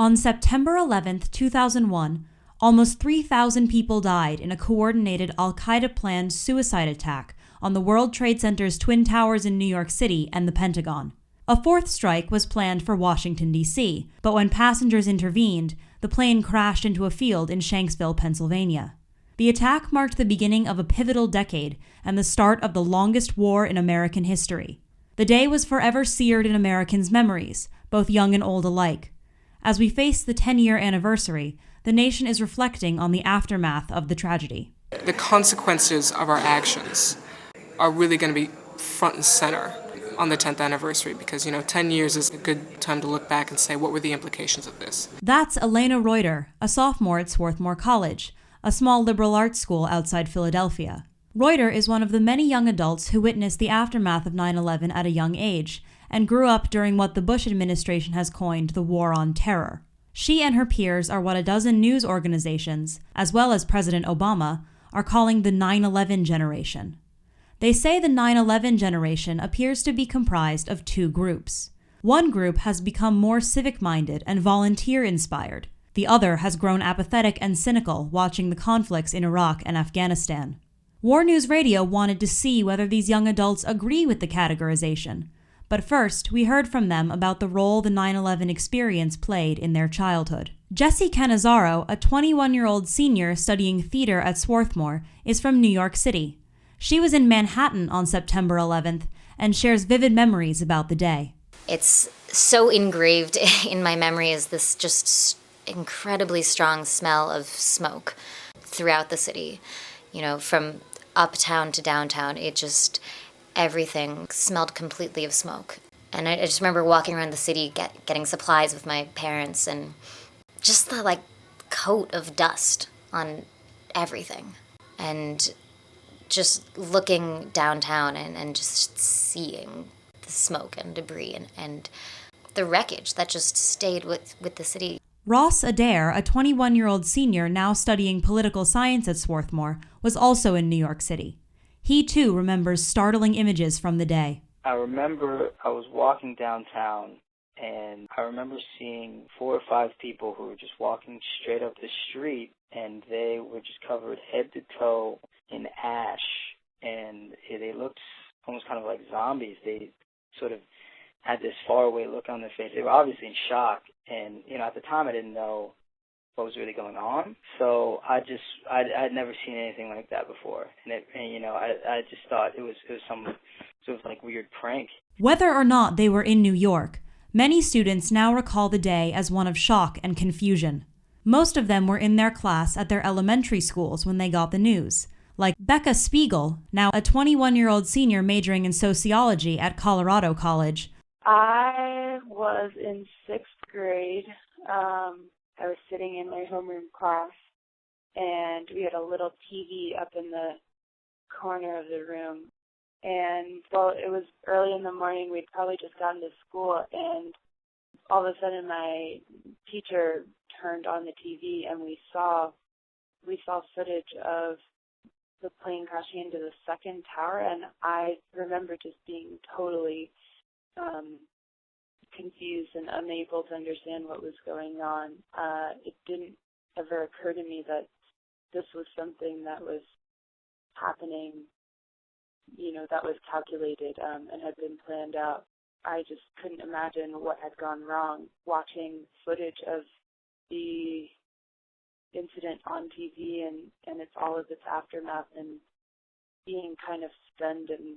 On September 11, 2001, almost 3,000 people died in a coordinated al-Qaeda-planned suicide attack on the World Trade Center's Twin Towers in New York City and the Pentagon. A fourth strike was planned for Washington, D.C., but when passengers intervened, the plane crashed into a field in Shanksville, Pennsylvania. The attack marked the beginning of a pivotal decade and the start of the longest war in American history. The day was forever seared in Americans' memories, both young and old alike. As we face the 10-year anniversary, the nation is reflecting on the aftermath of the tragedy. The consequences of our actions are really going to be front and center on the 10th anniversary because, 10 years is a good time to look back and say, what were the implications of this? That's Elena Reuter, a sophomore at Swarthmore College, a small liberal arts school outside Philadelphia. Reuter is one of the many young adults who witnessed the aftermath of 9/11 at a young age and grew up during what the Bush administration has coined the War on Terror. She and her peers are what a dozen news organizations, as well as President Obama, are calling the 9/11 generation. They say the 9/11 generation appears to be comprised of two groups. One group has become more civic-minded and volunteer-inspired. The other has grown apathetic and cynical watching the conflicts in Iraq and Afghanistan. War News Radio wanted to see whether these young adults agree with the categorization. But first, we heard from them about the role the 9/11 experience played in their childhood. Jessie Cannizzaro, a 21-year-old senior studying theater at Swarthmore, is from New York City. She was in Manhattan on September 11th and shares vivid memories about the day. It's so engraved in my memory as this just incredibly strong smell of smoke throughout the city. From uptown to downtown, everything smelled completely of smoke. And I just remember walking around the city getting supplies with my parents and just the coat of dust on everything. And just looking downtown and just seeing the smoke and debris and the wreckage that just stayed with the city. Ross Adair, a 21-year-old senior now studying political science at Swarthmore, was also in New York City. He, too, remembers startling images from the day. I remember I was walking downtown, and I remember seeing 4 or 5 people who were just walking straight up the street, and they were just covered head to toe in ash, and they looked almost kind of like zombies. They sort of had this faraway look on their face. They were obviously in shock, and, at the time I didn't know what was really going on. So I'd never seen anything like that before. I just thought it was some sort of weird prank. Whether or not they were in New York, many students now recall the day as one of shock and confusion. Most of them were in their class at their elementary schools when they got the news, like Becca Spiegel, now a 21-year-old senior majoring in sociology at Colorado College. I was in 6th grade. I was sitting in my homeroom class, and we had a little TV up in the corner of the room. And, it was early in the morning. We'd probably just gotten to school, and all of a sudden my teacher turned on the TV, and we saw footage of the plane crashing into the second tower, and I remember just being totally confused and unable to understand what was going on. It didn't ever occur to me that this was something that was happening, that was calculated and had been planned out. I just couldn't imagine what had gone wrong. Watching footage of the incident on TV and it's all of its aftermath and being kind of stunned and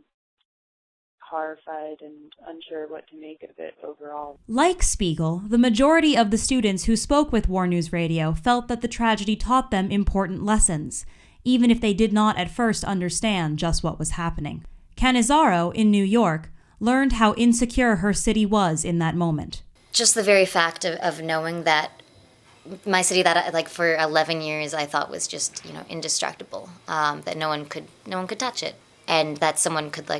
horrified and unsure what to make of it overall. Like Spiegel, the majority of the students who spoke with War News Radio felt that the tragedy taught them important lessons, even if they did not at first understand just what was happening. Cannizzaro, in New York, learned how insecure her city was in that moment. Just the very fact of knowing that my city that for 11 years I thought was just indestructible, that no one could touch it, and that someone could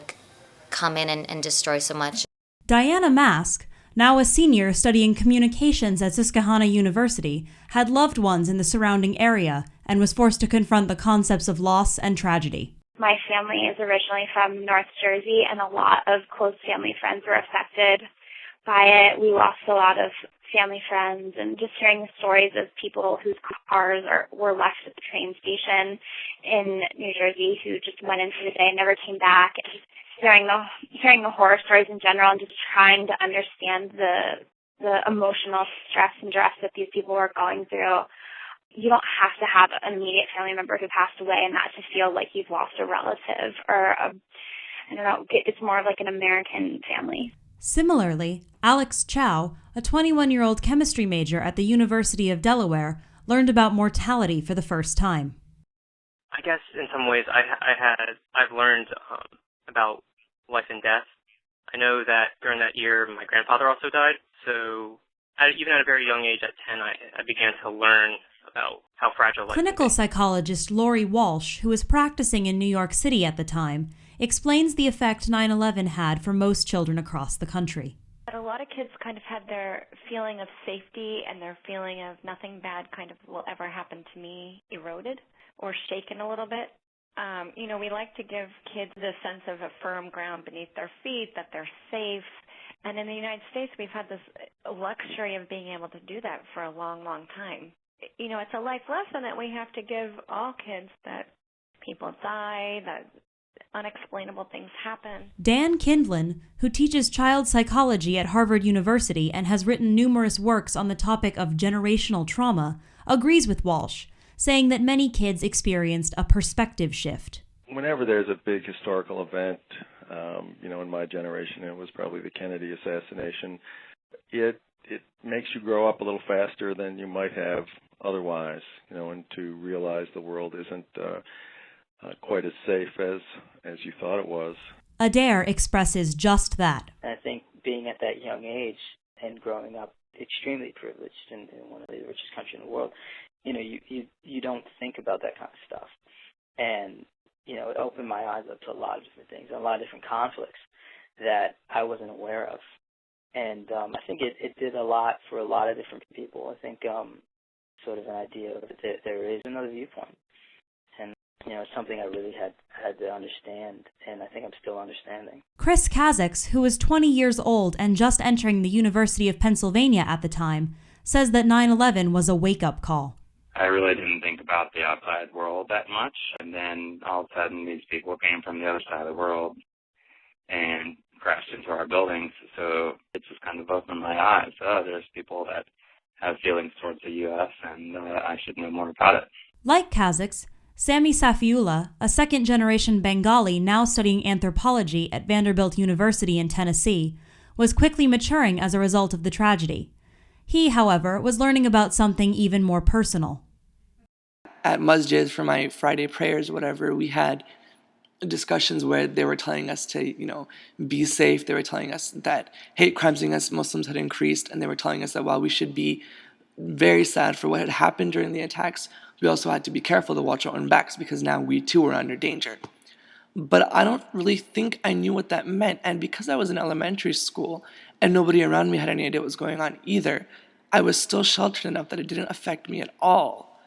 come in and destroy so much. Diana Mask, now a senior studying communications at Susquehanna University, had loved ones in the surrounding area and was forced to confront the concepts of loss and tragedy. My family is originally from North Jersey, and a lot of close family friends were affected by it. We lost a lot of family friends, and just hearing the stories of people whose cars were left at the train station in New Jersey who just went in for the day and never came back. And just hearing the horror stories in general, and just trying to understand the emotional stress and duress that these people were going through. You don't have to have an immediate family member who passed away and not to feel like you've lost a relative or I don't know, it's more of like an American family. Similarly, Alex Chow, a 21-year-old chemistry major at the University of Delaware, learned about mortality for the first time. I guess in some ways I've learned about life and death. I know that during that year my grandfather also died, so even at a very young age, at 10, I began to learn about how fragile life Clinical is. psychologist Lori Walsh, who was practicing in New York City at the time, explains the effect 9/11 had for most children across the country. A lot of kids kind of had their feeling of safety and their feeling of nothing bad kind of will ever happen to me eroded or shaken a little bit. We like to give kids the sense of a firm ground beneath their feet, that they're safe. And in the United States, we've had this luxury of being able to do that for a long, long time. It's a life lesson that we have to give all kids, that people die, that unexplainable things happen. Dan Kindlin, who teaches child psychology at Harvard University and has written numerous works on the topic of generational trauma, agrees with Walsh, saying that many kids experienced a perspective shift. Whenever there's a big historical event, in my generation, it was probably the Kennedy assassination, it makes you grow up a little faster than you might have otherwise, and to realize the world isn't quite as safe as you thought it was. Adair expresses just that. And I think being at that young age and growing up extremely privileged in one of the richest countries in the world, you don't think about that kind of stuff. And, it opened my eyes up to a lot of different things, a lot of different conflicts that I wasn't aware of. And I think it did a lot for a lot of different people. I think sort of an idea that there is another viewpoint. And, it's something I really had to understand, and I think I'm still understanding. Chris Kazaks, who was 20 years old and just entering the University of Pennsylvania at the time, says that 9/11 was a wake-up call. I really didn't think about the outside world that much, and then all of a sudden these people came from the other side of the world and crashed into our buildings, so it just kind of opened my eyes. There's people that have feelings towards the U.S., and I should know more about it. Like Kazaks, Sami Safiullah, a second-generation Bengali now studying anthropology at Vanderbilt University in Tennessee, was quickly maturing as a result of the tragedy. He, however, was learning about something even more personal. At masjid for my Friday prayers, whatever, we had discussions where they were telling us to, be safe. They were telling us that hate crimes against Muslims had increased, and they were telling us that while we should be very sad for what had happened during the attacks, we also had to be careful to watch our own backs because now we too were under danger. But I don't really think I knew what that meant, and because I was in elementary school and nobody around me had any idea what was going on either, I was still sheltered enough that it didn't affect me at all.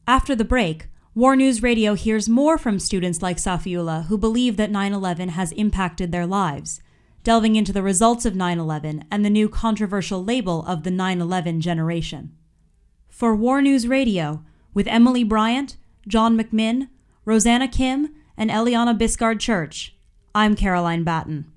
After the break, War News Radio hears more from students like Safiullah who believe that 9/11 has impacted their lives, delving into the results of 9/11 and the new controversial label of the 9/11 generation. For War News Radio, with Emily Bryant, John McMinn, Rosanna Kim, and Eliana Biscard Church, I'm Caroline Batten.